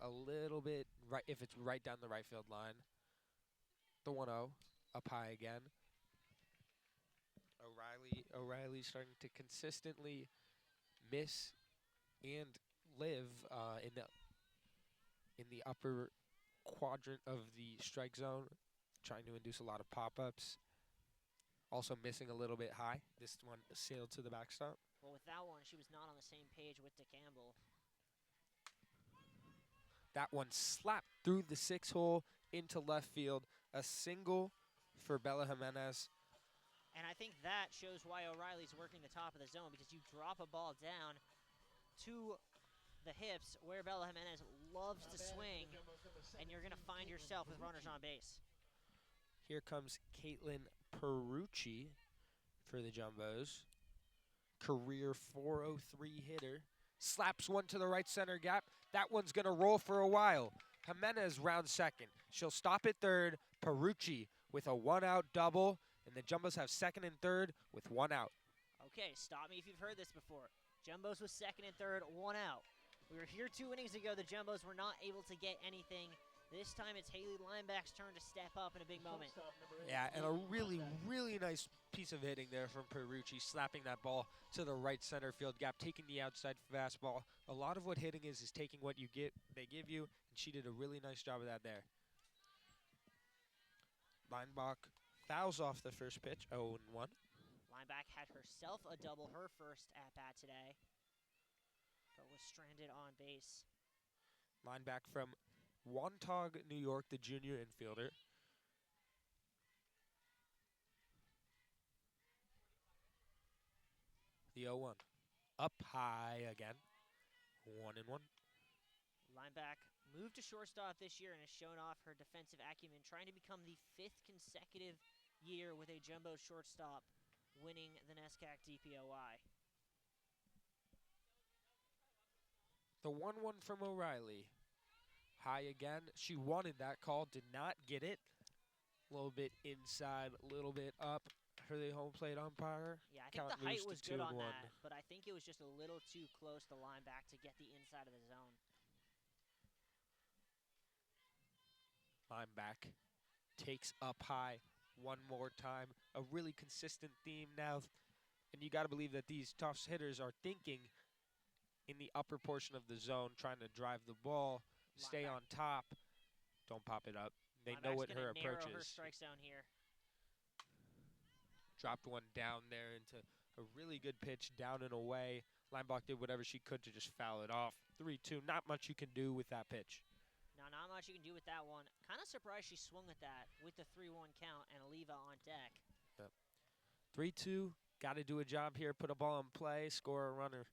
a little bit right if it's right down the right field line. The 1-0 up high again. O'Reilly starting to consistently miss and live in the upper quadrant of the strike zone, trying to induce a lot of pop-ups. Also missing a little bit high. This one sailed to the backstop. Well, with that one, she was not on the same page with DeCampbell. That one slapped through the 6-hole into left field. A single for Bella Jimenez. And I think that shows why O'Reilly's working the top of the zone, because you drop a ball down to the hips where Bella Jimenez loves to swing, and you're going to find yourself with runners on base. Here comes Caitlin Perucci for the Jumbos. Career 403 hitter. Slaps one to the right center gap. That one's going to roll for a while. Jimenez rounds second. She'll stop at third. Perucci with a one-out double. And the Jumbos have second and third with one out. Okay, stop me if you've heard this before. Jumbos was second and third, one out. We were here 2 innings ago. The Jumbos were not able to get anything. This time it's Haley Lineback's turn to step up in a big moment. Yeah, and a really, really nice piece of hitting there from Perucci, slapping that ball to the right center field gap, taking the outside fastball. A lot of what hitting is taking what they give you, and she did a really nice job of that there. Lineback fouls off the first pitch, 0-1. Lineback had herself a double her first at-bat today, but was stranded on base. Lineback from Wantagh, New York, the junior infielder. The 0-1. Up high again. 1-1. Lineback moved to shortstop this year and has shown off her defensive acumen, trying to become the 5th consecutive year with a jumbo shortstop winning the NESCAC DPOI. The 1-1 from O'Reilly. High again. She wanted that call, did not get it. A little bit inside, a little bit up for the home plate umpire. Yeah, I think Count the height moves was to good on 2-1. that, but I think it was just a little too close to Lineback to get the inside of the zone. Lineback takes up high one more time. A really consistent theme now. And you got to believe that these Tufts hitters are thinking in the upper portion of the zone, trying to drive the ball, stay on top. Don't pop it up. They know what her approach narrow her is. strike zone here. Dropped one down there into a really good pitch, down and away. Lineback did whatever she could to just foul it off. 3-2, not much you can do with that pitch. No, not much you can do with that one. Kind of surprised she swung at that with the 3-1 count and Oliva on deck. Yep. 3-2, got to do a job here, put a ball in play, score a runner.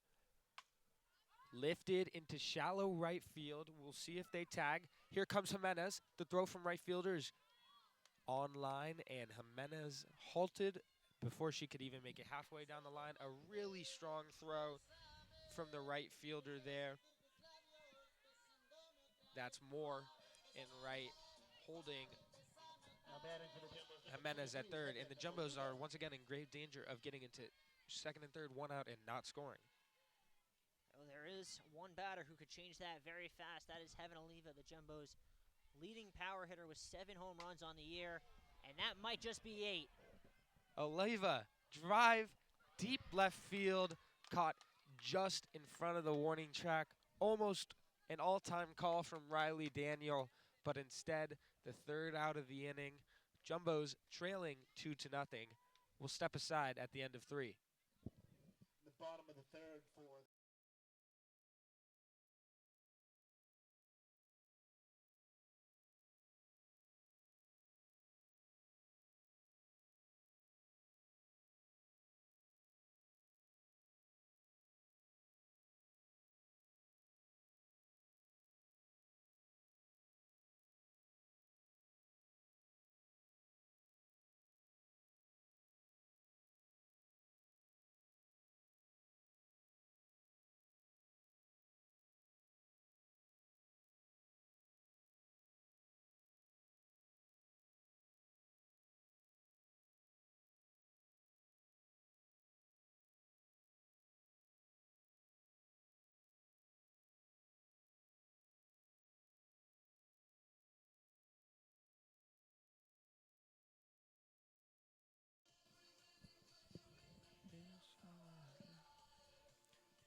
Lifted into shallow right field. We'll see if they tag. Here comes Jimenez. The throw from right fielder is on line, and Jimenez halted before she could even make it halfway down the line. A really strong throw from the right fielder there. That's Moore in right, holding Jimenez at third. And the Jumbos are once again in grave danger of getting into second and third, one out, and not scoring. Oh, there is one batter who could change that very fast. That is Heaven Oliva, the Jumbos' leading power hitter with 7 home runs on the year, and that might just be 8. Oliva, drive, deep left field, caught just in front of the warning track. Almost an all-time call from Riley Daniel, but instead, the 3rd out of the inning. Jumbos trailing 2-0. Will step aside at the end of 3. The bottom of the 3rd for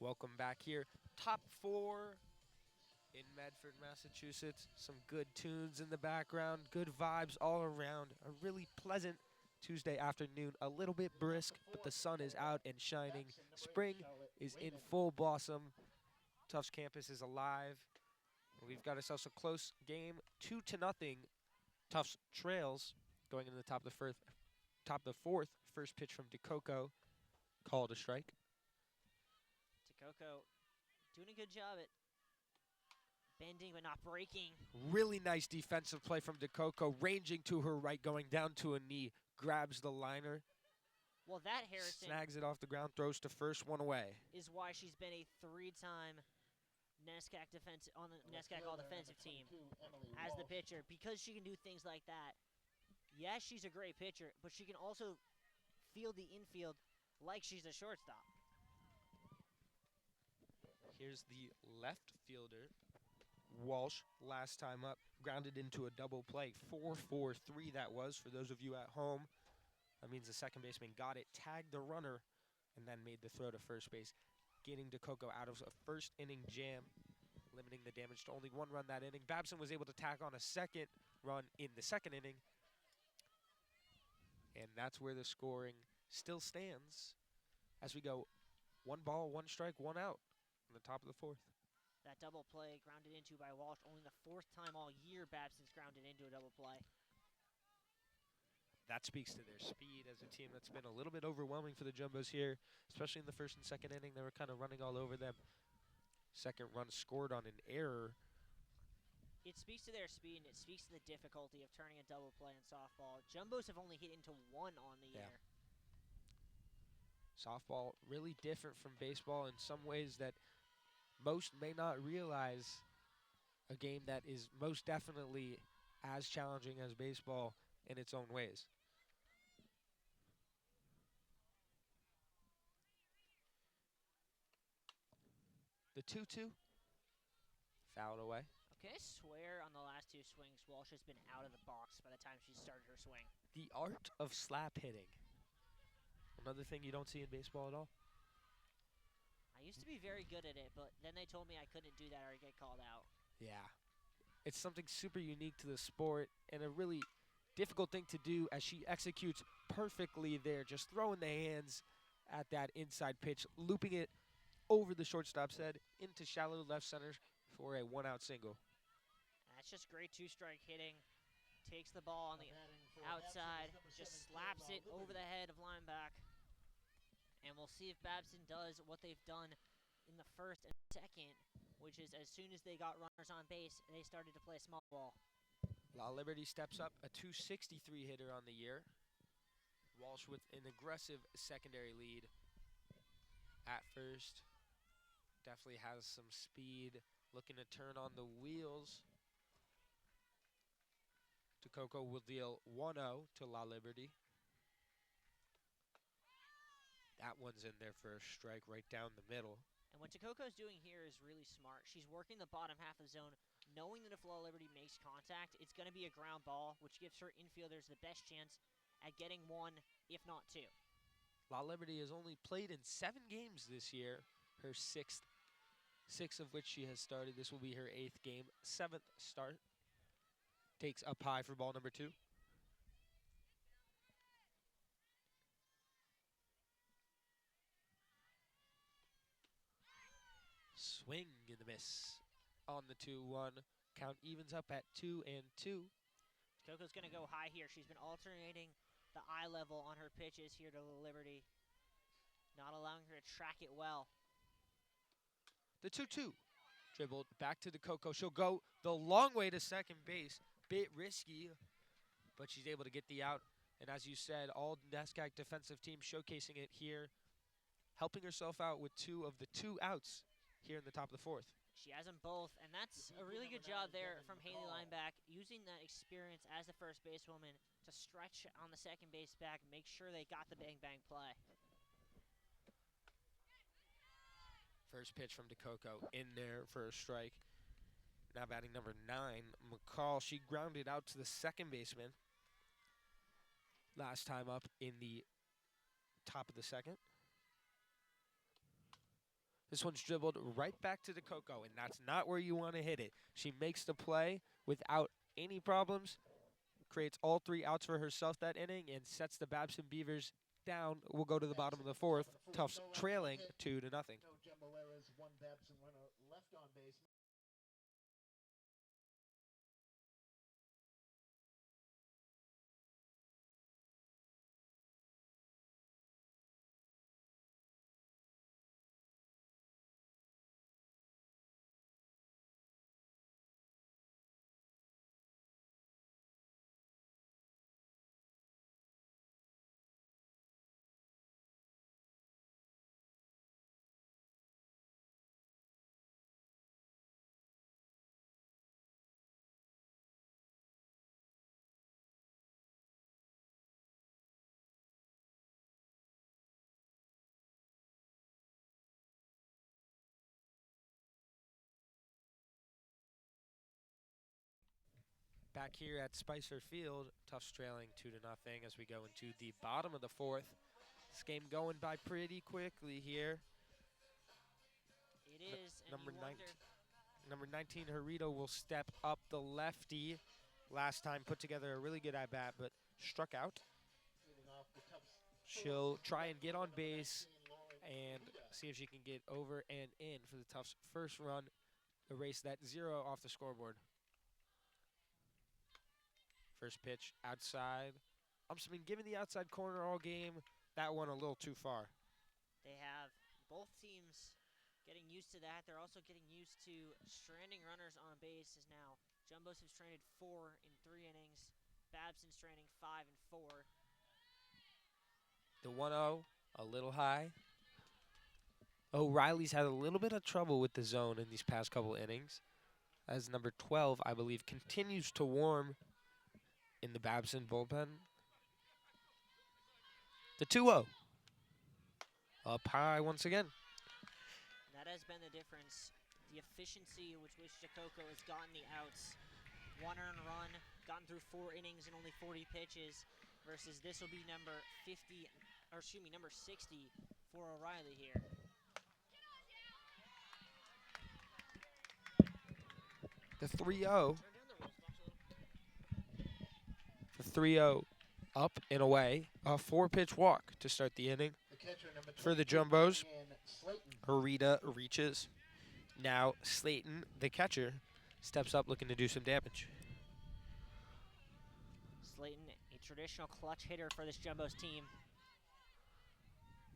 Welcome back here. Top 4 in Medford, Massachusetts. Some good tunes in the background, good vibes all around. A really pleasant Tuesday afternoon, a little bit brisk, but the sun is out and shining. Spring is in full blossom. Tufts campus is alive. We've got ourselves a close game, 2-0. Tufts trails going into the top of the fourth. First pitch from DeCoco, called a strike. Takoko doing a good job at bending but not breaking. Really nice defensive play from DeCoco, ranging to her right, going down to a knee, grabs the liner, Well, that Harrison snags it off the ground, throws to first, one away. is why she's been a 3-time NESCAC on the NESCAC All-Defensive team as the pitcher, because she can do things like that. Yes, she's a great pitcher, but she can also field the infield like she's a shortstop. Here's the left fielder, Walsh, last time up, grounded into a double play. 4-4-3 that was for those of you at home. That means the second baseman got it, tagged the runner, and then made the throw to first base, getting DeCoco out of a first inning jam, limiting the damage to only 1 run that inning. Babson was able to tack on a second run in the second inning, and that's where the scoring still stands as we go 1 ball, 1 strike, 1 out in the top of the fourth. That double play grounded into by Walsh, only the 4th time all year Babson's grounded into a double play. That speaks to their speed as a team that's been a little bit overwhelming for the Jumbos here, especially in the first and second inning. They were kind of running all over them. Second run scored on an error. It speaks to their speed, and it speaks to the difficulty of turning a double play in softball. Jumbos have only hit into 1 on the year. Softball really different from baseball in some ways that most may not realize. A game that is most definitely as challenging as baseball in its own ways. The 2-2, fouled away. Okay, I swear on the last 2 swings, Walsh has been out of the box by the time she started her swing. The art of slap hitting. Another thing you don't see in baseball at all. I used to be very good at it, but then they told me I couldn't do that or I'd get called out. Yeah. It's something super unique to the sport and a really difficult thing to do as she executes perfectly there, just throwing the hands at that inside pitch, looping it over the shortstop's head into shallow left center for a 1-out single. That's just great 2-strike hitting. Takes the ball on the outside, just slaps it over the head of lineback. And we'll see if Babson does what they've done in the first and second, which is as soon as they got runners on base, they started to play small ball. La Liberty steps up, a 263 hitter on the year. Walsh with an aggressive secondary lead at first. Definitely has some speed, looking to turn on the wheels. DeCoco will deal 1-0 to La Liberty. That one's in there for a strike right down the middle. And what Tacoco's doing here is really smart. She's working the bottom half of the zone, knowing that if La Liberty makes contact, it's going to be a ground ball, which gives her infielders the best chance at getting 1, if not 2. La Liberty has only played in 7 games this year, her 6th, 6 of which she has started. This will be her 8th game, 7th start. Takes up high for ball number 2. Swing and a miss on the 2-1. Count evens up at 2-2. Tacoco's going to go high here. She's been alternating the eye level on her pitches here to La Liberty, not allowing her to track it well. The 2-2. Dribbled back to DeCoco. She'll go the long way to second base. Bit risky, but she's able to get the out. And as you said, all NESCAC defensive teams showcasing it here, helping herself out with 2 of the 2 outs here in the top of the fourth. She has them both, and that's a really good job there from Haley Lineback, using that experience as the first basewoman to stretch on the second base back, make sure they got the bang-bang play. First pitch from DeCoco in there for a strike. Now batting number 9, McCall. She grounded out to the second baseman last time up in the top of the second. This one's dribbled right back to the Coco, and that's not where you want to hit it. She makes the play without any problems, creates all 3 outs for herself that inning, and sets the Babson Beavers down. We'll go to the bottom of the 4th. Tufts trailing 2-0. No Jumbo errors, 1 Babson runner left on base. Back here at Spicer Field, Tufts trailing 2-0 as we go into the bottom of the 4th. This game going by pretty quickly here. It is, and Number 19, Harito, will step up the lefty. Last time put together a really good at-bat, but struck out. She'll try and get on base and see if she can get over and in for the Tufts' first run, erase that 0 off the scoreboard. First pitch outside. I've been given the outside corner all game. That one a little too far. They have both teams getting used to that. They're also getting used to stranding runners on base as now. Jumbos have stranded 4 in 3 innings. Babson stranding 5 and 4. The 1-0, a little high. O'Reilly's had a little bit of trouble with the zone in these past couple innings, as number 12, I believe, continues to warm in the Babson bullpen. The 2-0. Up high once again. That has been the difference. The efficiency with which Jacoco has gotten the outs. 1 earned run, gotten through 4 innings and only 40 pitches, versus this will be number 60 for O'Reilly here. The 3-0. The 3-0 up and away. A 4-pitch walk to start the inning for the Jumbos. Harita reaches. Now Slayton, the catcher, steps up looking to do some damage. Slayton, a traditional clutch hitter for this Jumbos team.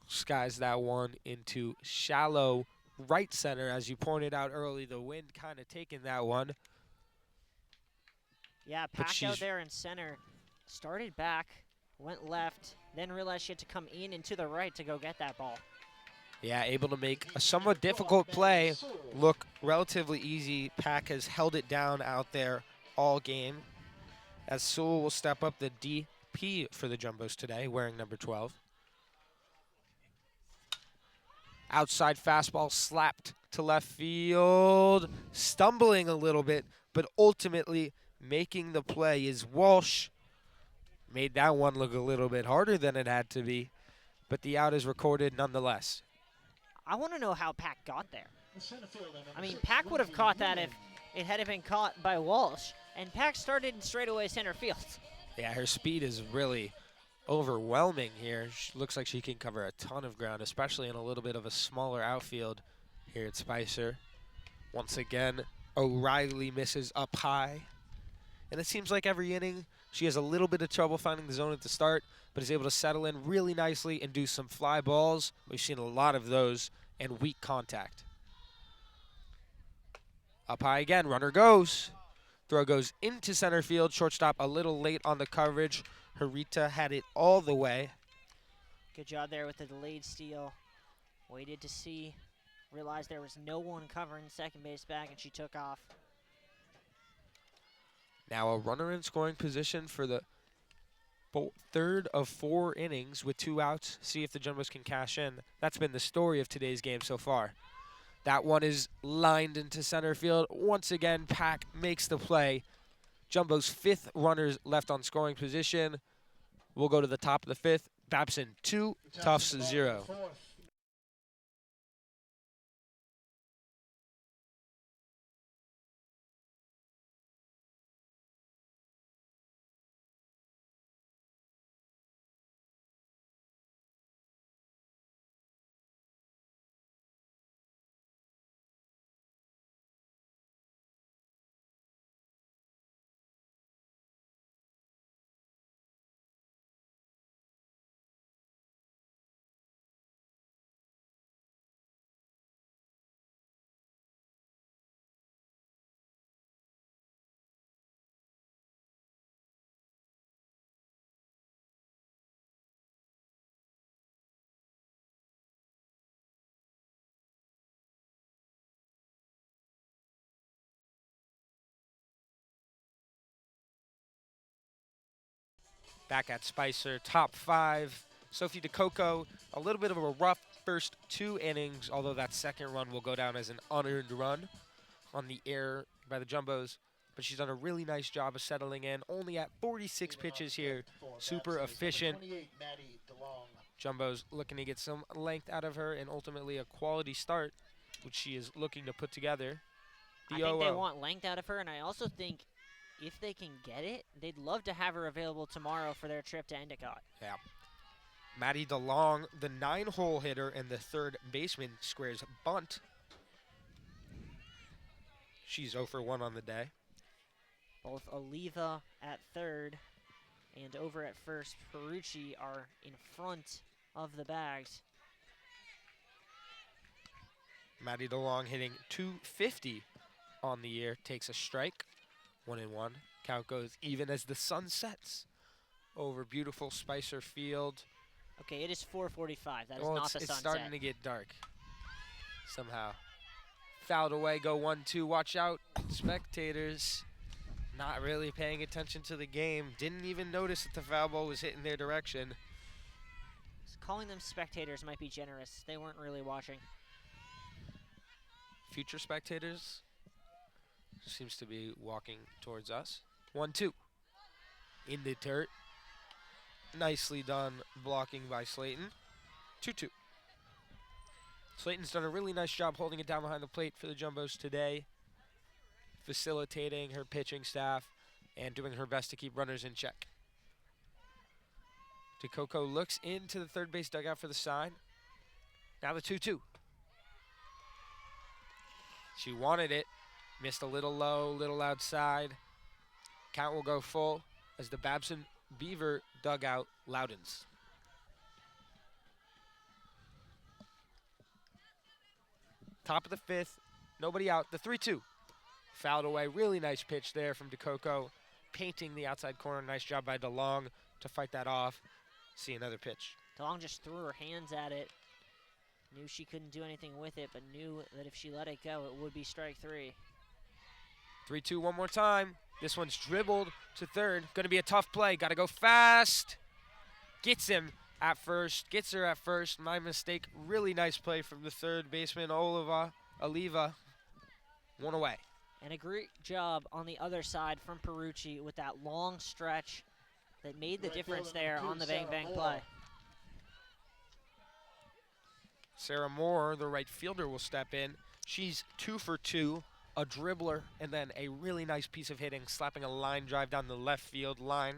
Skies that one into shallow right center. As you pointed out early, the wind kind of taking that one. Yeah, packed out there in center. Started back, went left, then realized she had to come in and to the right to go get that ball. Yeah, able to make a somewhat difficult play look relatively easy. Pack has held it down out there all game, as Sewell will step up the DP for the Jumbos today, wearing number 12. Outside fastball slapped to left field, stumbling a little bit, but ultimately making the play is Walsh. Made that one look a little bit harder than it had to be, but the out is recorded nonetheless. I want to know how Pack got there. I mean, Pack would have caught that if it had been caught by Walsh, and Pack started straight away center field. Yeah, her speed is really overwhelming here. She looks like she can cover a ton of ground, especially in a little bit of a smaller outfield here at Spicer. Once again, O'Reilly misses up high. And it seems like every inning, she has a little bit of trouble finding the zone at the start, but is able to settle in really nicely and do some fly balls. We've seen a lot of those, and weak contact. Up high again, runner goes. Throw goes into center field. Shortstop a little late on the coverage. Harita had it all the way. Good job there with the delayed steal. Waited to see, realized there was no one covering second base back, and she took off. Now a runner in scoring position for the third of 4 innings with 2 outs. See if the Jumbos can cash in. That's been the story of today's game so far. That one is lined into center field. Once again, Pack makes the play. Jumbo's 5th runners left on scoring position. We'll go to the top of the 5th. Babson 2, Tufts 0. Back at Spicer, top 5. Sophie DeCoco, a little bit of a rough first 2 innings, although that second run will go down as an unearned run on the air by the Jumbos. But she's done a really nice job of settling in. Only at 46 pitches here. Super efficient. Jumbos looking to get some length out of her and ultimately a quality start, which she is looking to put together. I think they want length out of her, and I also think if they can get it, they'd love to have her available tomorrow for their trip to Endicott. Yeah. Maddie DeLong, the 9-hole hitter and the third baseman, squares bunt. She's 0 for 1 on the day. Both Oliva at third and over at first, Perucci are in front of the bags. Maddie DeLong hitting .250 on the year, takes a strike, 1-1. Count goes even as the sun sets over beautiful Spicer Field. Okay, it is 4:45. That is Well, not the sunset. it's starting to get dark somehow. Fouled away, go 1-2. Watch out, spectators. Not really paying attention to the game. Didn't even notice that the foul ball was hitting their direction. Calling them spectators might be generous. They weren't really watching. Future spectators seems to be walking towards us. 1-2. In the dirt. Nicely done blocking by Slayton. 2-2. Slayton's done a really nice job holding it down behind the plate for the Jumbos today, facilitating her pitching staff and doing her best to keep runners in check. DeCoco looks into the third base dugout for the sign. Now the 2-2. She wanted it, missed a little low, little outside. Count will go full as the Babson Beaver dugout loudens. Top of the 5th, nobody out, the 3-2. Fouled away, really nice pitch there from DeCoco, painting the outside corner. Nice job by DeLong to fight that off. See another pitch. DeLong just threw her hands at it. Knew she couldn't do anything with it, but knew that if she let it go, it would be strike 3. 3-2 one more time. This one's dribbled to third. Going to be a tough play. Got to go fast. Gets him at first. Gets her at first. My mistake. Really nice play from the third baseman, Oliva. 1 away. And a great job on the other side from Perucci with that long stretch that made the difference there on the bang-bang play. Sarah Moore, the right fielder, will step in. She's 2 for 2, a dribbler, and then a really nice piece of hitting, slapping a line drive down the left field line.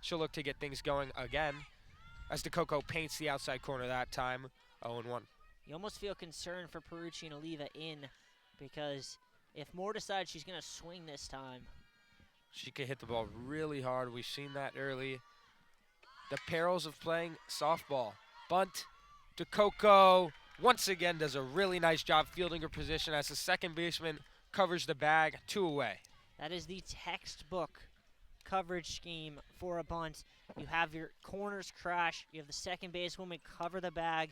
She'll look to get things going again as DeCoco paints the outside corner that time, 0-1. You almost feel concerned for Perucci and Oliva in, because if Moore decides she's going to swing this time, she could hit the ball really hard. We've seen that early. The perils of playing softball. Bunt. DeCoco once again does a really nice job fielding her position as the second baseman covers the bag, 2 away. That is the textbook coverage scheme for a bunt. You have your corners crash, you have the second basewoman cover the bag,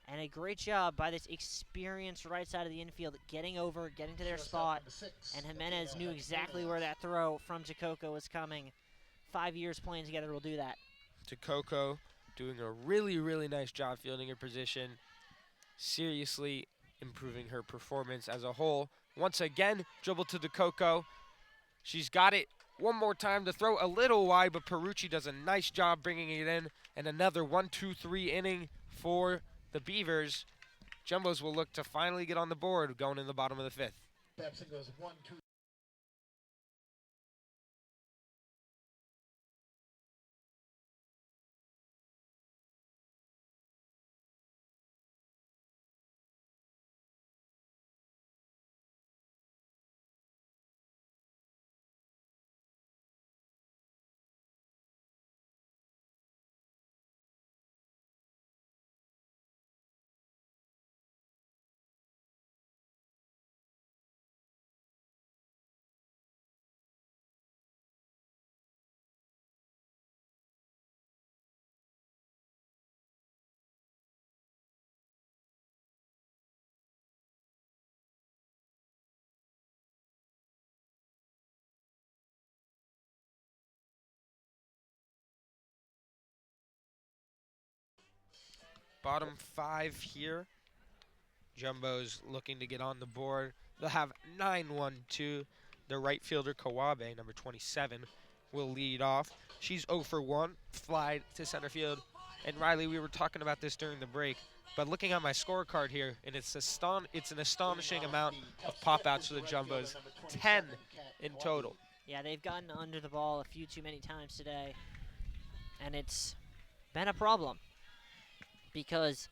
and a great job by this experienced right side of the infield getting over, getting to their spot, and Jimenez knew exactly where that throw from DeCoco was coming. 5 years playing together will do that. DeCoco doing a really, really nice job fielding her position, seriously improving her performance as a whole. Once again, dribble to DeCoco. She's got it one more time to throw a little wide, but Perucci does a nice job bringing it in. And another 1-2-3 inning for the Beavers. Jumbos will look to finally get on the board going in the bottom of the 5th. Babson goes 1-2. Bottom 5 here. Jumbo's looking to get on the board. They'll have 9-1-2. The right fielder, Kawabe, number 27, will lead off. She's 0 for 1, fly to center field. And Riley, we were talking about this during the break, but looking at my scorecard here, and it's an astonishing amount of pop-outs for the Jumbos, 10 in total. Yeah, they've gotten under the ball a few too many times today, and it's been a problem because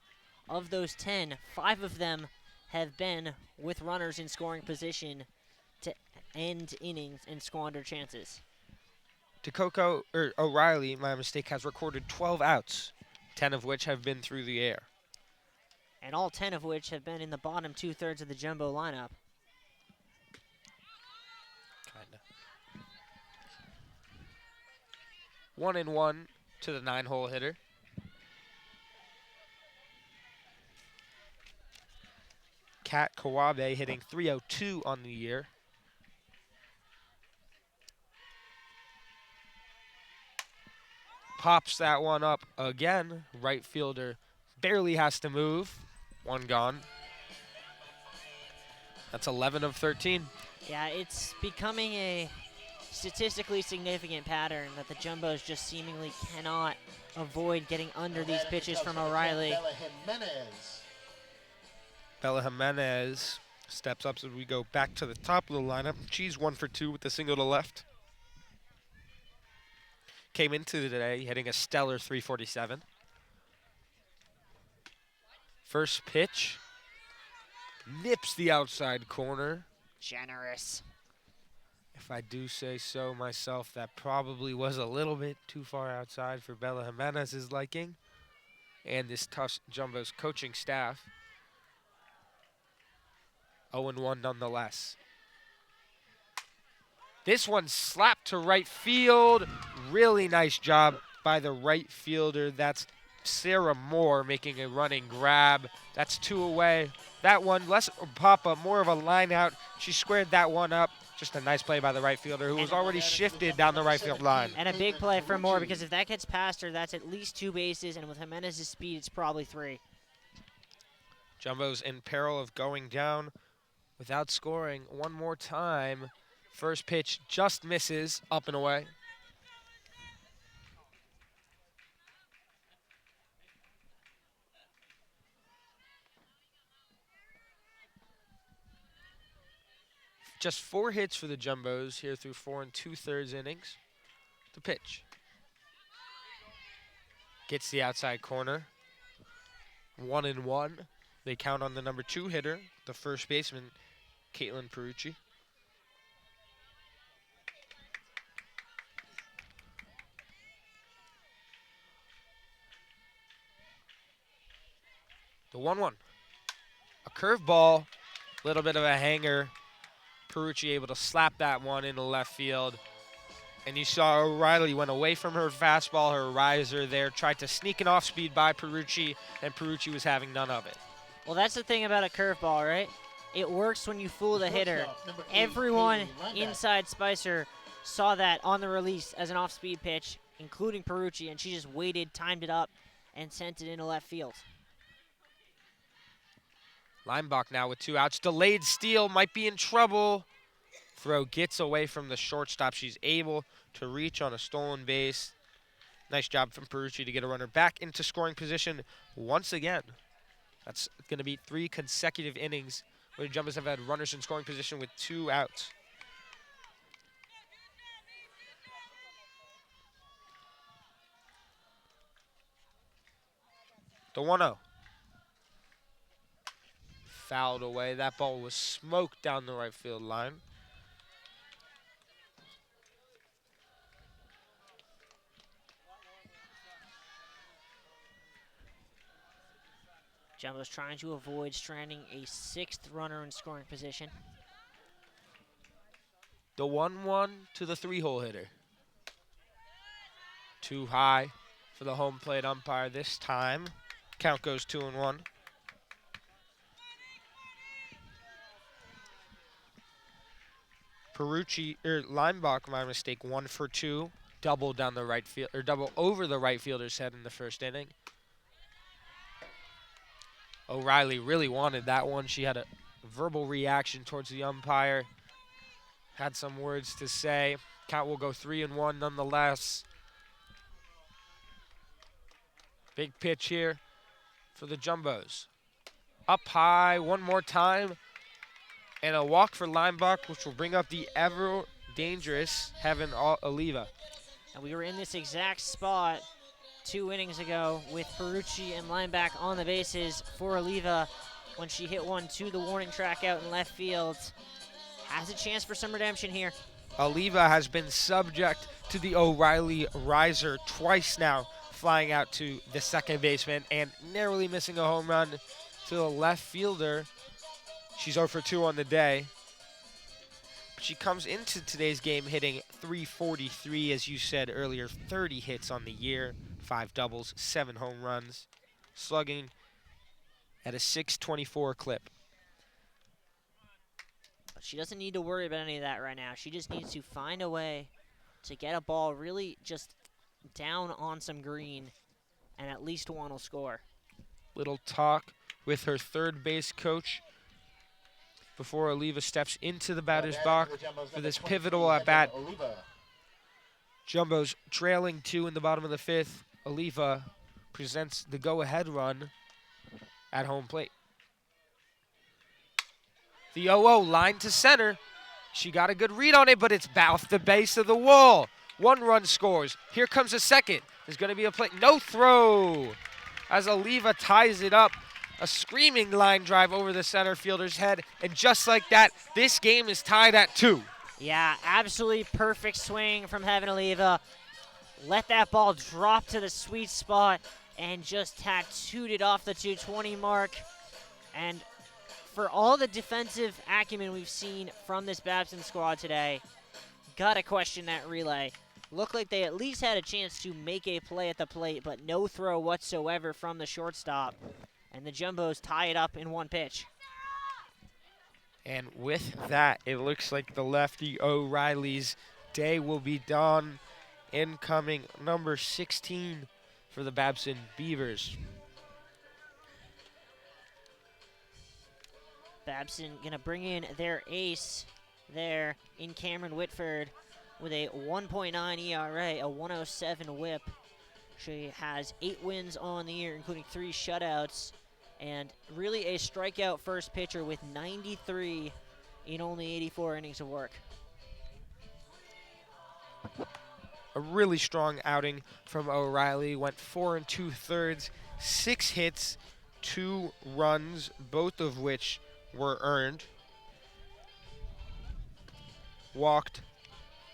of those 10, 5 of them have been with runners in scoring position to end innings and squander chances. O'Reilly, my mistake, has recorded 12 outs, 10 of which have been through the air. And all 10 of which have been in the bottom 2/3 of the Jumbo lineup. Kinda. 1-1 to the 9-hole hitter. Kat Kawabe hitting .302 on the year. Pops that one up again. Right fielder barely has to move. One gone. That's 11 of 13. Yeah, it's becoming a statistically significant pattern that the Jumbos just seemingly cannot avoid getting under these pitches from O'Reilly. Bella Jimenez steps up as we go back to the top of the lineup. She's 1 for 2 with the single to left. Came into today hitting a stellar .347. First pitch. Nips the outside corner. Generous. If I do say so myself, that probably was a little bit too far outside for Bella Jimenez's liking and this Tufts Jumbo's coaching staff. 0-1 nonetheless. This one slapped to right field. Really nice job by the right fielder. That's Sarah Moore making a running grab. That's 2 away. That one, less pop-up, more of a line out. She squared that one up. Just a nice play by the right fielder who was already shifted down the right field line. And a big play for Moore because if that gets past her, that's at least 2 bases, and with Jimenez's speed, it's probably 3. Jumbo's in peril of going down without scoring one more time. First pitch just misses, up and away. Just 4 hits for the Jumbos here through 4 2/3 innings. The pitch. Gets the outside corner. 1-1. They count on the number 2 hitter, the first baseman, Caitlin Perucci. The 1-1. A curveball, little bit of a hanger. Perucci able to slap that one into left field. And you saw O'Reilly went away from her fastball, her riser there, tried to sneak an off-speed by Perucci, and Perucci was having none of it. Well, that's the thing about a curveball, right? It works when you fool the hitter. Everyone inside Spicer saw that on the release as an off-speed pitch, including Perucci, and she just waited, timed it up, and sent it into left field. Leinbach now with 2 outs. Delayed steal, might be in trouble. Throw gets away from the shortstop. She's able to reach on a stolen base. Nice job from Perucci to get a runner back into scoring position once again. That's going to be 3 consecutive innings where the Jumbos have had runners in scoring position with 2 outs. The 1-0. Fouled away. That ball was smoked down the right field line. Jumbo's trying to avoid stranding a 6th runner in scoring position. The 1-1 to the 3-hole hitter. Too high for the home plate umpire this time. Count goes 2-1. Leinbach, my mistake, 1 for 2. Double down the right field, or double over the right fielder's head in the first inning. O'Reilly really wanted that one. She had a verbal reaction towards the umpire. Had some words to say. Count will go 3-1 nonetheless. Big pitch here for the Jumbos. Up high one more time. And a walk for Leinbach, which will bring up the ever dangerous Heaven Oliva. And we were in this exact spot 2 innings ago with Ferrucci and Lineback on the bases for Oliva when she hit one to the warning track out in left field. Has a chance for some redemption here. Oliva has been subject to the O'Reilly riser twice now, flying out to the second baseman and narrowly missing a home run to the left fielder. She's 0 for 2 on the day. But she comes into today's game hitting .343, as you said earlier, 30 hits on the year, 5 doubles, 7 home runs, slugging at a .624 clip. But she doesn't need to worry about any of that right now. She just needs to find a way to get a ball really just down on some green, and at least one will score. Little talk with her third base coach before Oliva steps into the batter's box for this pivotal at-bat. Jumbo's trailing 2 in the bottom of the 5th. Oliva presents the go-ahead run at home plate. The 0-0 line to center. She got a good read on it, but it's off the base of the wall. 1 run scores. Here comes a second. There's going to be a play. No throw as Oliva ties it up. A screaming line drive over the center fielder's head. And just like that, this game is tied at 2. Yeah, absolutely perfect swing from Heaven Oliva. Let that ball drop to the sweet spot and just tattooed it off the 220 mark. And for all the defensive acumen we've seen from this Babson squad today, gotta question that relay. Looked like they at least had a chance to make a play at the plate, but no throw whatsoever from the shortstop. And the Jumbos tie it up in 1 pitch. And with that, it looks like the lefty O'Reilly's day will be done. Incoming number 16 for the Babson Beavers. Babson gonna bring in their ace there in Cameron Whitford with a 1.9 ERA, a 107 whip. She has 8 wins on the year, including 3 shutouts, and really a strikeout first pitcher with 93 in only 84 innings of work. A really strong outing from O'Reilly. Went 4 2/3, 6 hits, 2 runs, both of which were earned. Walked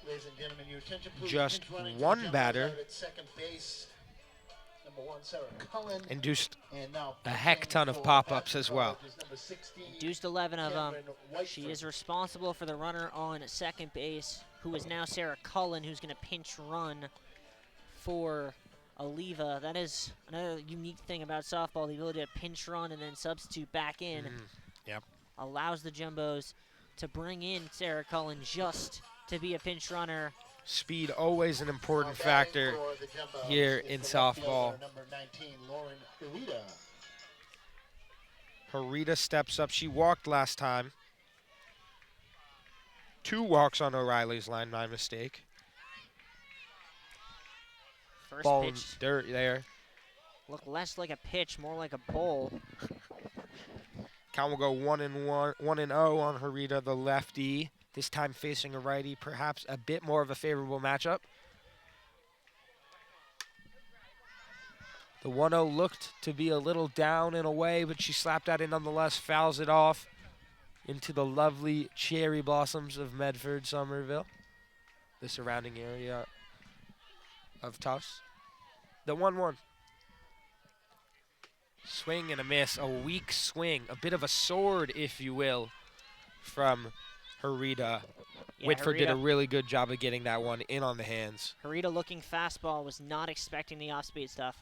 Ladies and gentlemen, your attention, please. just Pinch running to 1 Jumbos batter. out at second base. Number 1, Sarah Cullen. Induced And now a heck ton of for pop-ups Babson as well. is number 16, Induced 11 of them. Cameron Whiteford. She is responsible for the runner on second base, who is now Sarah Cullen, who's going to pinch run for Oliva. That is another unique thing about softball, the ability to pinch run and then substitute back in. Yep. Allows the Jumbos to bring in Sarah Cullen just to be a pinch runner. Speed always an important Now batting factor for the Jumbos here is in the left fielder, softball. Number 19, Lauren Urita. Harita steps up. She walked last time. 2 walks on O'Reilly's line, my mistake. First Ball in pitch dirt there. looked less like a pitch, more like a bowl. Count will go 1-0 on Harita, the lefty. This time facing a righty, perhaps a bit more of a favorable matchup. The 1-0 looked to be a little down and away, but she slapped that in nonetheless, fouls it off into the lovely cherry blossoms of Medford, Somerville, the surrounding area of Tufts. The 1-1. Swing and a miss, a weak swing, a bit of a sword, if you will, from Harita. Yeah, Whitford did a Harita- really good job of getting that one in on the hands. Harita looking fastball, was not expecting the off-speed stuff.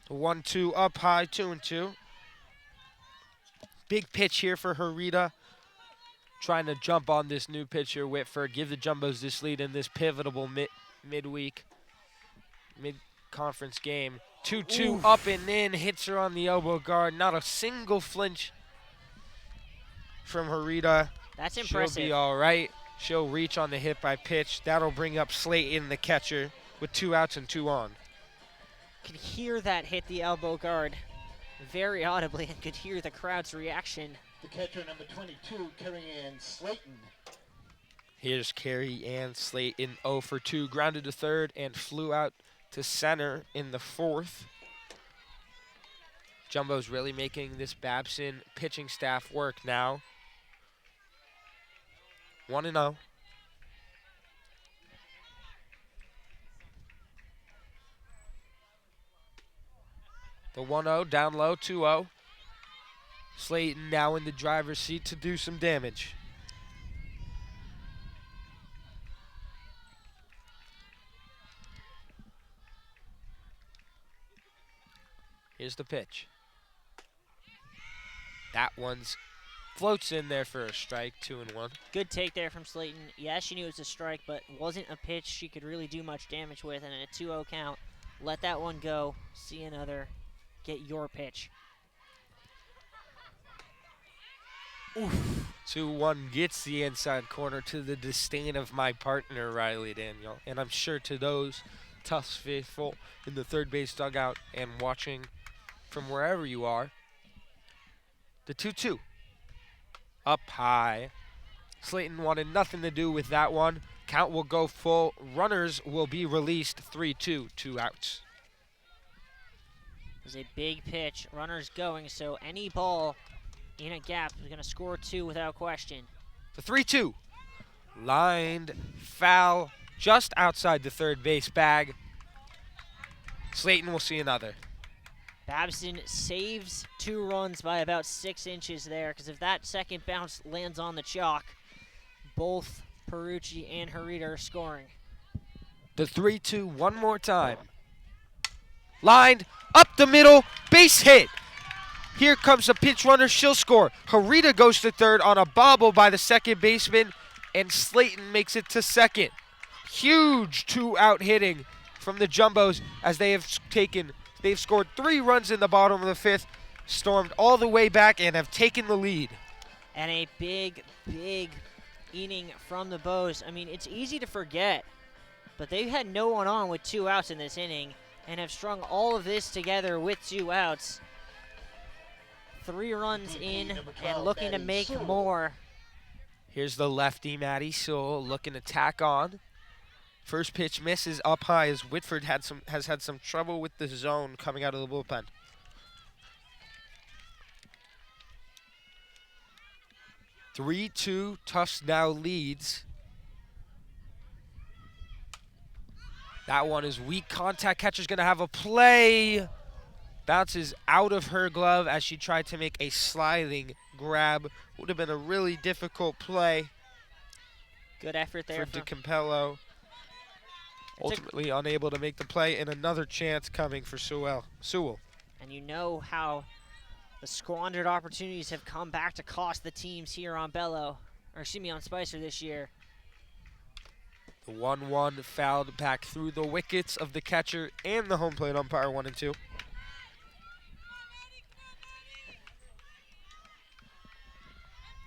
The 1-2 up high, 2-2. Big pitch here for Harita. Trying to jump on this new pitcher, Whitford. Give the Jumbos this lead in this pivotal midweek. conference game. 2-2 up and in, hits her on the elbow guard. Not a single flinch from Harita. That's She'll impressive. be all right. She'll reach on the hit by pitch. That'll bring up Slayton, the catcher, with 2 outs and 2 on. Could hear that hit the elbow guard very audibly and could hear the crowd's reaction. The catcher, number 22, Carrie Ann Slayton. Here's Carrie Ann Slayton, 0 for 2, grounded to third and flew out to center in the 4th. Jumbo's really making this Babson pitching staff work now. 1-0. The 1-0 down low, 2-0. Slayton now in the driver's seat to do some damage. Here's the pitch. That one's floats in there for a strike, 2-1. Good take there from Slayton. Yeah, she knew it was a strike, but wasn't a pitch she could really do much damage with. And in a 2-0 count, let that one go, see another, get your pitch. 2-1 gets the inside corner to the disdain of my partner, Riley Daniel. And I'm sure to those Tufts faithful in the third base dugout and watching from wherever you are. The 2-2. Up high. Slayton wanted nothing to do with that one. Count will go full. Runners will be released. 3-2, 2 outs. It was a big pitch. Runners going, so any ball in a gap is going to score 2 without question. The 3-2. Lined foul just outside the third base bag. Slayton will see another. Babson saves 2 runs by about 6 inches there, because if that second bounce lands on the chalk, both Perucci and Harita are scoring. The 3-2 one more time. Lined up the middle, base hit. Here comes a pinch runner, she'll score. Harita goes to third on a bobble by the second baseman, and Slayton makes it to second. Huge 2-out hitting from the Jumbos as they've scored 3 runs in the bottom of the 5th, stormed all the way back, and have taken the lead. And a big, big inning from the Bows. I mean, it's easy to forget, but they had no one on with 2 outs in this inning and have strung all of this together with 2 outs. 3 runs in and looking to make more. Here's the lefty, Maddie Sewell, looking to tack on. First pitch misses up high as Whitford has had some trouble with the zone coming out of the bullpen. (3-2), Tufts now leads. That one is weak contact. Catcher's gonna have a play. Bounces out of her glove as she tried to make a sliding grab. Would have been a really difficult play. Good effort there for DeCampello. Ultimately unable to make the play, and another chance coming for Sewell. And you know how the squandered opportunities have come back to cost the teams here on on Spicer this year. The 1-1 fouled back through the wickets of the catcher and the home plate umpire, 1 and 2.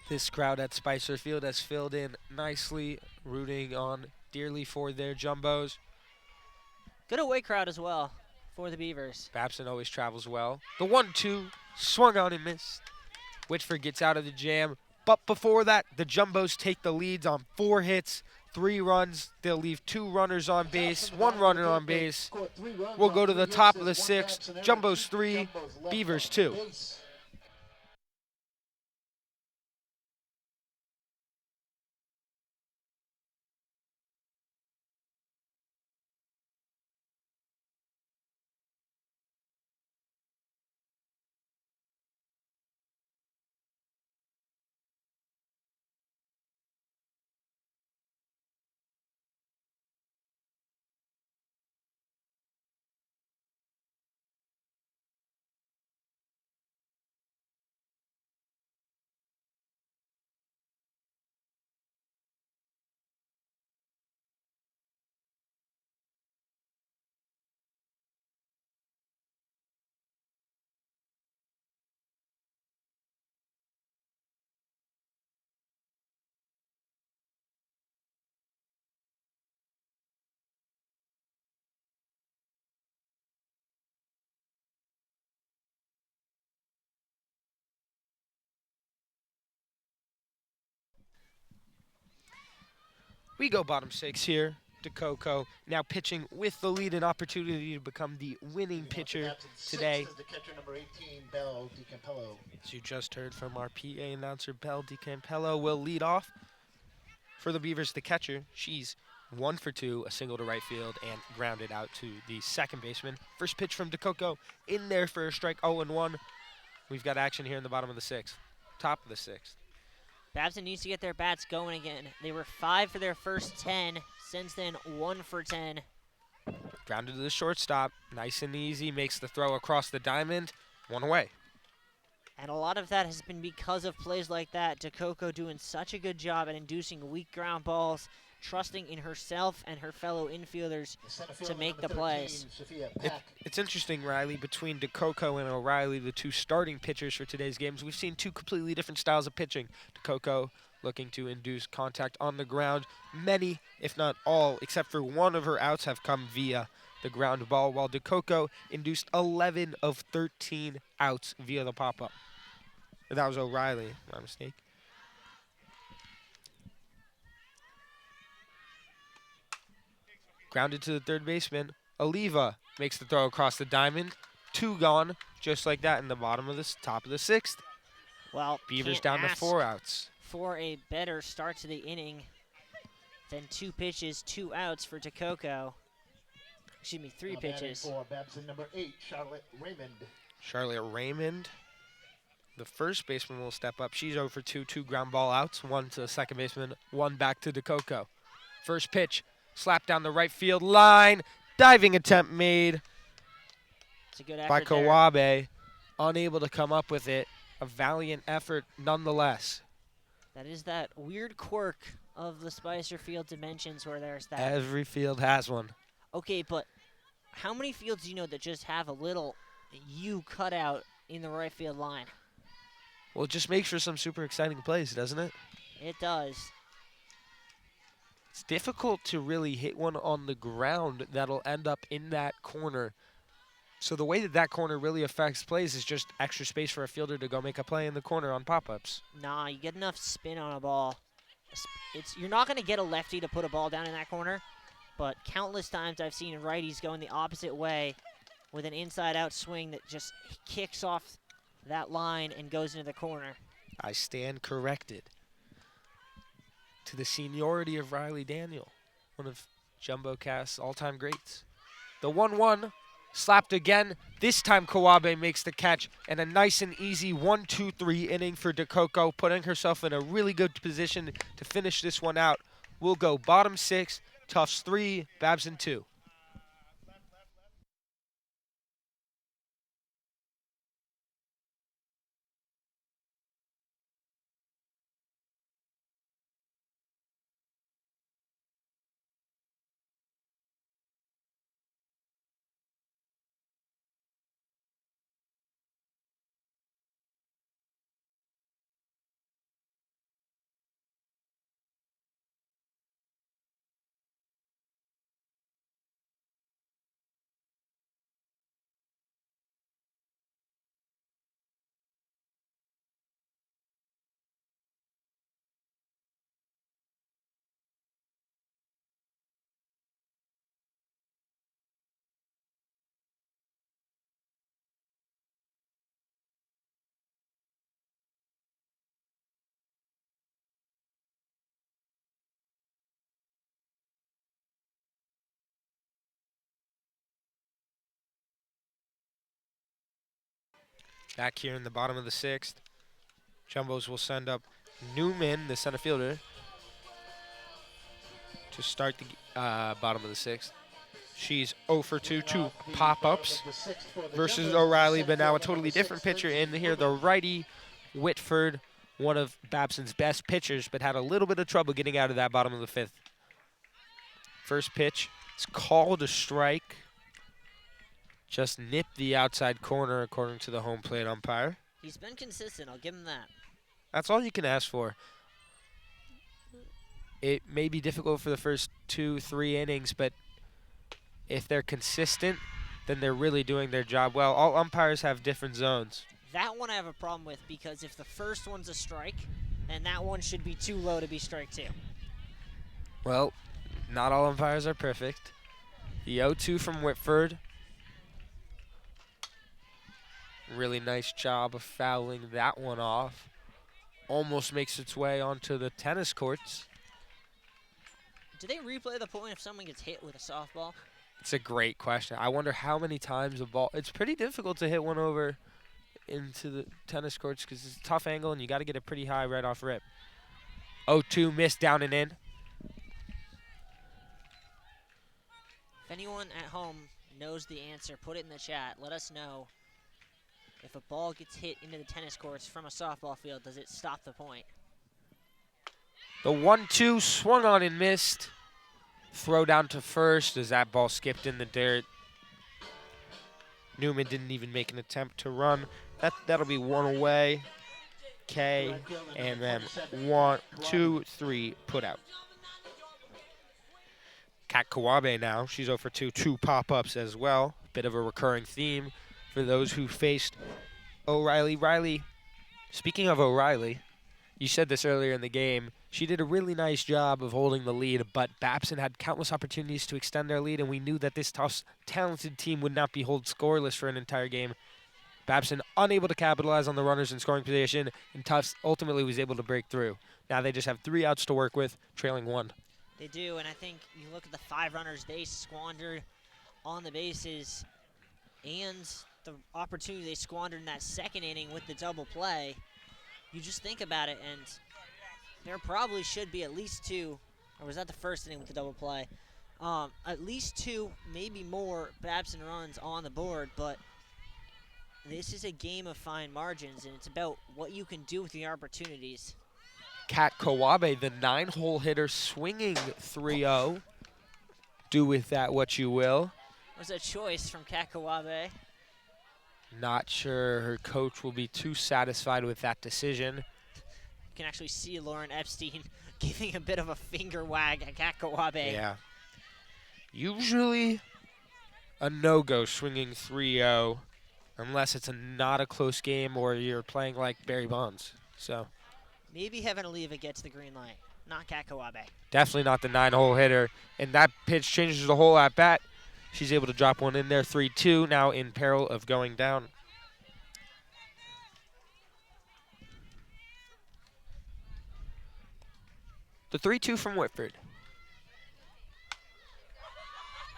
This crowd at Spicer Field has filled in nicely, rooting on dearly for their Jumbos. Good away crowd as well for the Beavers. Babson always travels well. The 1-2 swung on and missed. Whitford gets out of the jam. But before that, the Jumbos take the leads on 4 hits, 3 runs. They'll leave 2 runners on base, 1 runner on base. We'll go to the top of the 6th. Jumbos 3, Beavers 2. We go bottom 6 here. DeCoco now pitching with the lead, an opportunity to become the winning pitcher today. The catcher number 18, Bell DiCampello. As you just heard from our PA announcer, Belle DiCampello will lead off. For the Beavers, the catcher, she's 1 for 2, a single to right field, and grounded out to the second baseman. First pitch from DeCoco, in there for a strike, 0-1. We've got action here in the bottom of the 6th, top of the 6th. Babson needs to get their bats going again. They were 5 for their first 10. Since then, 1 for 10. Grounded to the shortstop, nice and easy, makes the throw across the diamond, 1 away. And a lot of that has been because of plays like that. DeCoco doing such a good job at inducing weak ground balls, trusting in herself and her fellow infielders to make the plays. It's interesting, Riley, between DeCoco and O'Reilly, the 2 starting pitchers for today's games. We've seen 2 completely different styles of pitching. DeCoco looking to induce contact on the ground. Many, if not all, except for 1 of her outs have come via the ground ball, while DeCoco induced 11 of 13 outs via the pop-up. That was O'Reilly, my mistake. Grounded to the third baseman. Oliva makes the throw across the diamond. 2 gone, just like that in the bottom of the top of the 6th. Well, Beavers down to 4 outs. For a better start to the inning than 2 pitches, 2 outs for DeCoco. Excuse me, 3 pitches. For Babson number 8, Charlotte Raymond. Charlotte Raymond, the first baseman, will step up. She's 0 for 2, 2 ground ball outs, 1 to the second baseman, 1 back to DeCoco. First pitch, slap down the right field line. Diving attempt made It's a good effort by there. Kawabe. Unable to come up with it. A valiant effort nonetheless. That is that weird quirk of the Spicer Field dimensions where there's that. Every field has one. Okay, but how many fields do you know that just have a little U cutout in the right field line? Well, it just makes for some super exciting plays, doesn't it? It does. It's difficult to really hit one on the ground that'll end up in that corner. So the way that that corner really affects plays is just extra space for a fielder to go make a play in the corner on pop-ups. Nah, you get enough spin on a ball. You're not going to get a lefty to put a ball down in that corner, but countless times I've seen righties going the opposite way with an inside-out swing that just kicks off that line and goes into the corner. I stand corrected. To the seniority of Riley Daniel, one of JumboCast's all-time greats. The 1-1 slapped again. This time Kawabe makes the catch, and a nice and easy 1-2-3 inning for DeCoco, putting herself in a really good position to finish this one out. We'll go bottom 6, Tufts 3, Babson 2. Back here in the bottom of the 6th, Jumbos will send up Newman, the center fielder, to start the bottom of the 6th. She's 0 for 2, 2 pop-ups versus O'Reilly, but now a totally different pitcher in here, the righty Whitford, one of Babson's best pitchers, but had a little bit of trouble getting out of that bottom of the 5th. First pitch, it's called a strike. Just nipped the outside corner according to the home plate umpire. He's been consistent, I'll give him that. That's all you can ask for. It may be difficult for the first 2-3 innings, but if they're consistent, then they're really doing their job well. All umpires have different zones. That one I have a problem with because if the first one's a strike, then that one should be too low to be strike 2. Well, not all umpires are perfect. The 0-2 from Whitford. Really nice job of fouling that one off. Almost makes its way onto the tennis courts. Do they replay the point if someone gets hit with a softball? It's a great question. I wonder how many times a ball. It's pretty difficult to hit one over into the tennis courts because it's a tough angle and you got to get it pretty high right off rip. 0-2 missed down and in. If anyone at home knows the answer, put it in the chat. Let us know. If a ball gets hit into the tennis courts from a softball field, does it stop the point? The 1-2 swung on and missed. Throw down to first as that ball skipped in the dirt. Newman didn't even make an attempt to run. That'll be one away. K, and then 1, 2, 3, put out. Kat Kawabe now. She's 0 for 2, 2 pop-ups as well. Bit of a recurring theme for those who faced O'Reilly. Riley, speaking of O'Reilly, you said this earlier in the game. She did a really nice job of holding the lead, but Babson had countless opportunities to extend their lead, and we knew that this Tufts talented team would not be held scoreless for an entire game. Babson unable to capitalize on the runners in scoring position, and Tufts ultimately was able to break through. Now they just have 3 outs to work with, trailing 1. They do, and I think you look at the 5 runners they squandered on the bases and the opportunity they squandered in that second inning with the double play. You just think about it, and there probably should be at least 2, or was that the first inning with the double play? At least 2, maybe more Babson runs on the board, but this is a game of fine margins, and it's about what you can do with the opportunities. Kat Kawabe, the 9-hole hitter, swinging 3-0. Do with that what you will. It was a choice from Kat Kawabe. Not sure her coach will be too satisfied with that decision. You can actually see Lauren Epstein giving a bit of a finger wag at Kat Kawabe. Yeah. Usually a no-go swinging 3-0 unless it's not a close game or you're playing like Barry Bonds. So maybe Heaven Oliva gets the green light, not Kat Kawabe. definitely not the 9-hole hitter. And that pitch changes the whole at-bat. She's able to drop one in there, 3-2, now in peril of going down. The 3-2 from Whitford.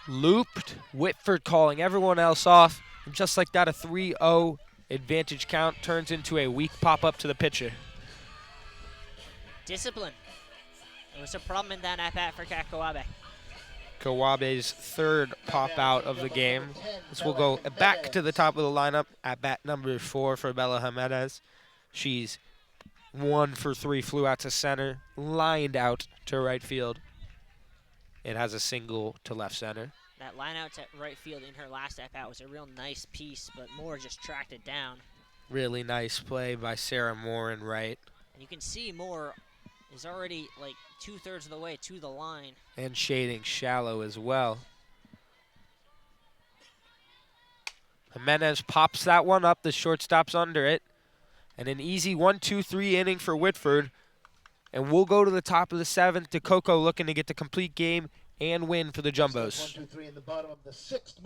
Looped, Whitford calling everyone else off. And just like that, a 3-0 advantage count turns into a weak pop-up to the pitcher. Discipline. It was a problem in that at-bat for Kat Kawabe. Kawabe's 3rd pop out of the game. This will go back to the top of the lineup at bat number 4 for Bella Jimenez. She's 1 for 3, flew out to center, lined out to right field. It has a single to left center. That line out to right field in her last at-bat was a real nice piece, but Moore just tracked it down. Really nice play by Sarah Moore in right. And you can see Moore is already like 2/3 of the way to the line. And shading shallow as well. Jimenez pops that one up. The shortstop's under it. And an easy 1-2-3 inning for Whitford. And we'll go to the top of the 7th. DeCoco looking to get the complete game and win for the Jumbos. 1, 2, 3 in the bottom of the 6th.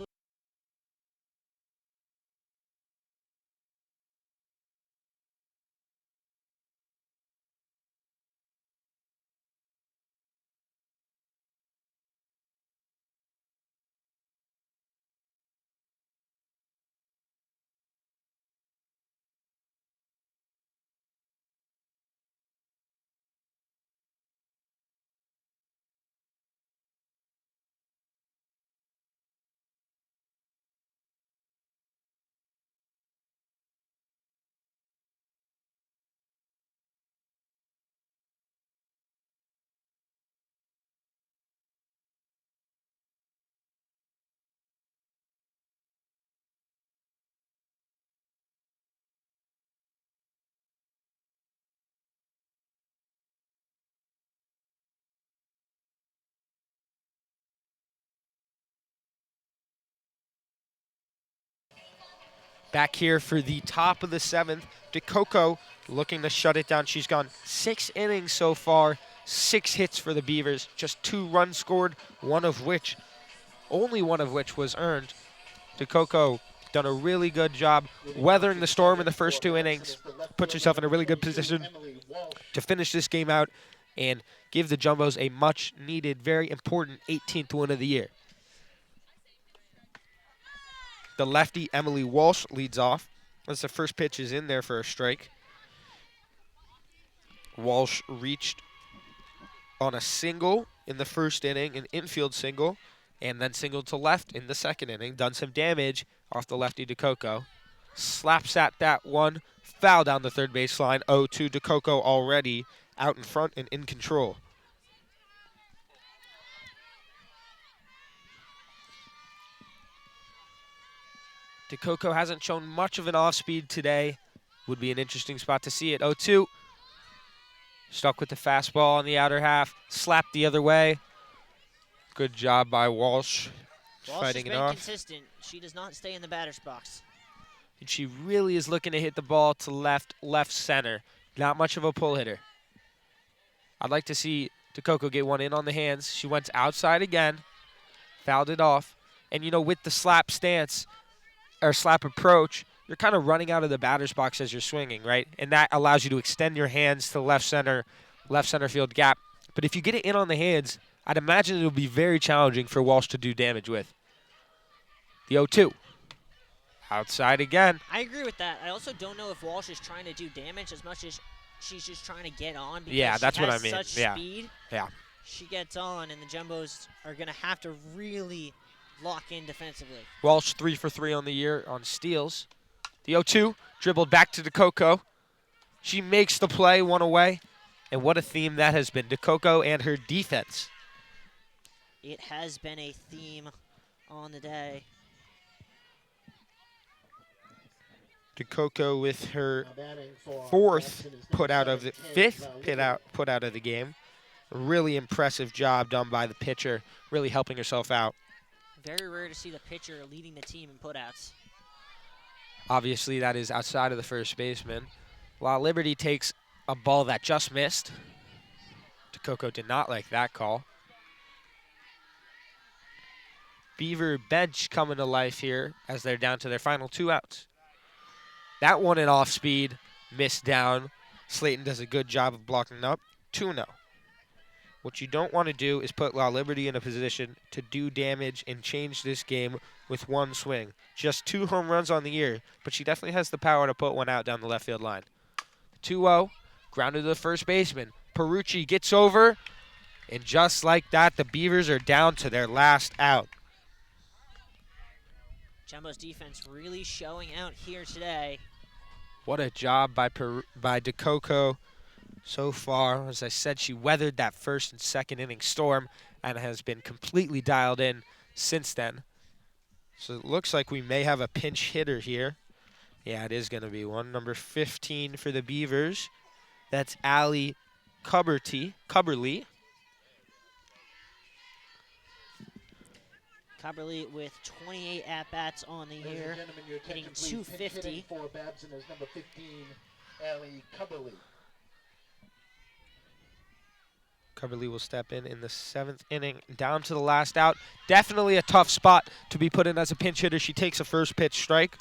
Back here for the top of the 7th. DeCoco looking to shut it down. She's gone 6 innings so far, 6 hits for the Beavers, just 2 runs scored, only one of which was earned. DeCoco done a really good job weathering the storm in the first 2 innings, put yourself in a really good position to finish this game out and give the Jumbos a much-needed, very important 18th win of the year. The lefty, Emily Walsh, leads off. As the first pitch is in there for a strike. Walsh reached on a single in the first inning, an infield single, and then singled to left in the second inning. Done some damage off the lefty DeCoco. Slaps at that one, foul down the third baseline. 0-2 DeCoco already out in front and in control. DeCoco hasn't shown much of an off-speed today. Would be an interesting spot to see it. 0-2. Stuck with the fastball on the outer half. Slapped the other way. Good job by Walsh. Fighting it off. Walsh has been consistent. She does not stay in the batter's box. And she really is looking to hit the ball to left center. Not much of a pull hitter. I'd like to see DeCoco get one in on the hands. She went outside again. Fouled it off. And, you know, with the slap stance, or slap approach, you're kind of running out of the batter's box as you're swinging, right? And that allows you to extend your hands to left center field gap. But if you get it in on the hands, I'd imagine it'll be very challenging for Walsh to do damage with. The 0-2. Outside again. I agree with that. I also don't know if Walsh is trying to do damage as much as she's just trying to get on because yeah, that's she what I has mean. such Yeah. speed. Yeah. She gets on, and the Jumbos are going to have to really lock in defensively. Walsh 3 for 3 on the year on steals. The 0-2 dribbled back to DeCoco. She makes the play, one away. And what a theme that has been. DeCoco and her defense. It has been a theme on the day. DeCoco with her 4th put out of the 5th put out of the game. Really impressive job done by the pitcher, really helping herself out. Very rare to see the pitcher leading the team in putouts. Obviously, that is outside of the first baseman. While Liberty takes a ball that just missed. DeCoco did not like that call. Beaver bench coming to life here as they're down to their final 2 outs. That one in off speed, missed down. Slayton does a good job of blocking up. 2-0. What you don't want to do is put La Liberty in a position to do damage and change this game with one swing. Just 2 home runs on the year, but she definitely has the power to put one out down the left field line. 2-0, grounded to the first baseman. Perucci gets over, and just like that, the Beavers are down to their last out. Jumbo's defense really showing out here today. What a job by DeCoco so far. As I said, she weathered that first and second inning storm and has been completely dialed in since then. So it looks like we may have a pinch hitter here. Yeah, it is going to be one. Number 15 for the Beavers. That's Allie Cubberly. Cubberly with 28 at-bats on the year, hitting 250. For Babson is number 15, Allie Cubberly. Cubberly will step in the 7th inning, down to the last out. Definitely a tough spot to be put in as a pinch hitter. She takes a first pitch strike.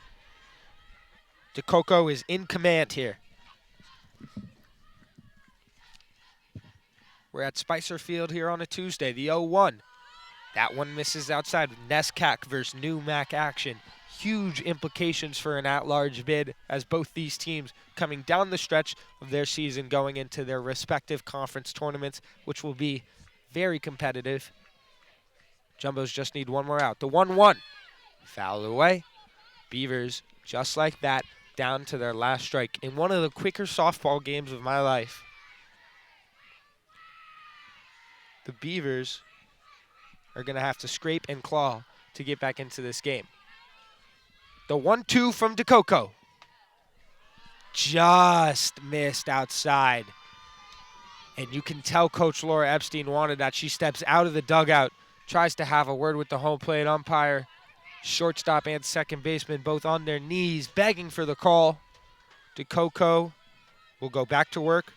DeCoco is in command here. We're at Spicer Field here on a Tuesday, the 0-1. That one misses outside with Nescac versus New Mac action. Huge implications for an at-large bid as both these teams coming down the stretch of their season going into their respective conference tournaments, which will be very competitive. Jumbos just need one more out. The 1-1. Fouled away. Beavers, just like that, down to their last strike in one of the quicker softball games of my life. The Beavers are going to have to scrape and claw to get back into this game. The 1-2 from DeCoco. Just missed outside. And you can tell Coach Laura Epstein wanted that. She steps out of the dugout, tries to have a word with the home plate umpire. Shortstop and second baseman both on their knees, begging for the call. DeCoco will go back to work.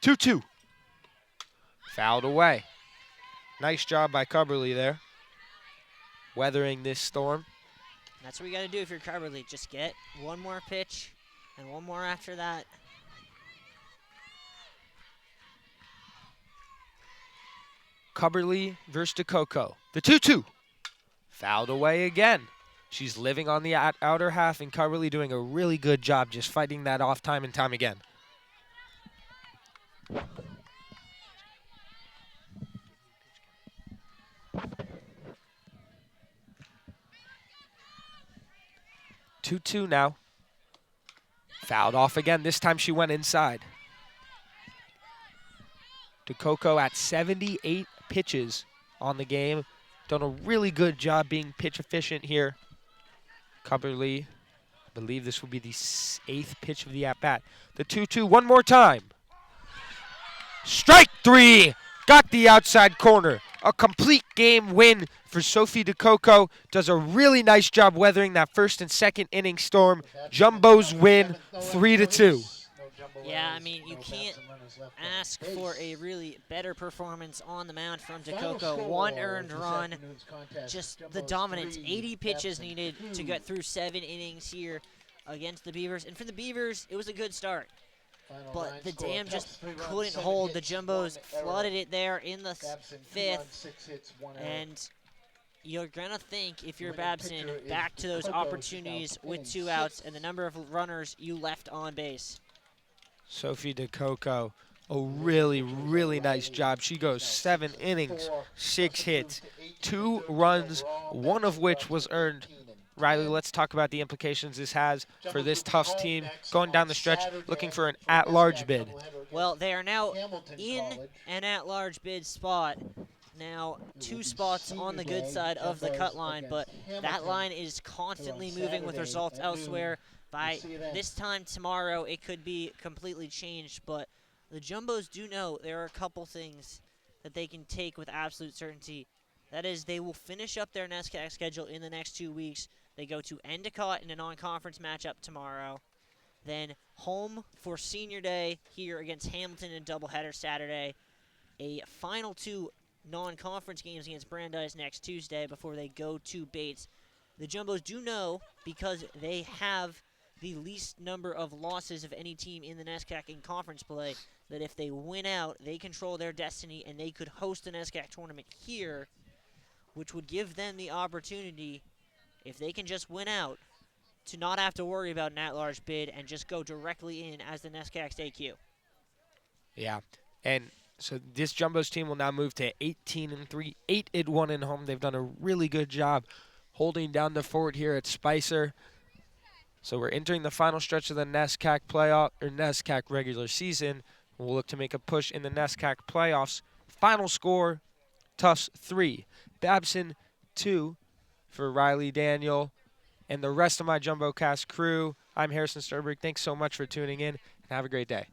2-2. Fouled away. Nice job by Cubberly there, weathering this storm. That's what you got to do if you're Carberly. Just get one more pitch and one more after that. Cubberly versus DeCoco. The 2-2. Fouled away again. She's living on the outer half, and Cubberly doing a really good job just fighting that off time and time again. Two now. Fouled off again. This time she went inside. DeCoco at 78 pitches on the game. Done a really good job being pitch efficient here. Cubberly, I believe this will be the 8th pitch of the at-bat. The 2-2 one more time. Strike 3! Got the outside corner. A complete game win for Sophie DeCoco. Does a really nice job weathering that first and second inning storm. Jumbos win 3-2. Yeah, I mean, you can't ask for a really better performance on the mound from DeCoco. 1 earned run, just the dominance. 80 pitches needed to get through 7 innings here against the Beavers. And for the Beavers, it was a good start. But the dam just couldn't hold. The Jumbos flooded it there in the 5th. And you're going to think, if you're Babson, back to those opportunities with 2 outs and the number of runners you left on base. Sophie DeCoco, a really, really nice job. She goes 7 innings, 6 hits, 2 runs, 1 of which was earned. Riley, let's talk about the implications this has for this Tufts team going down the stretch, looking for an at-large bid. Well, they are now in an at-large bid spot. Now 2 spots on the good side of the cut line, but that line is constantly moving with results elsewhere. By this time tomorrow, it could be completely changed, but the Jumbos do know there are a couple things that they can take with absolute certainty. That is, they will finish up their NESCAC schedule in the next 2 weeks. They go to Endicott in a non-conference matchup tomorrow. Then home for Senior Day here against Hamilton in a doubleheader Saturday. A final 2 non-conference games against Brandeis next Tuesday before they go to Bates. The Jumbos do know, because they have the least number of losses of any team in the NESCAC in conference play, that if they win out, they control their destiny and they could host an NESCAC tournament here, which would give them the opportunity, if they can just win out, to not have to worry about an at-large bid and just go directly in as the NESCAC AQ. Yeah, and so this Jumbos team will now move to 18-3, 8-1 in home. They've done a really good job holding down the fort here at Spicer. So we're entering the final stretch of the NESCAC playoff or NESCAC regular season. We'll look to make a push in the NESCAC playoffs. Final score: Tufts 3, Babson 2. For Riley, Daniel, and the rest of my JumboCast crew, I'm Harrison Sturberg. Thanks so much for tuning in, and have a great day.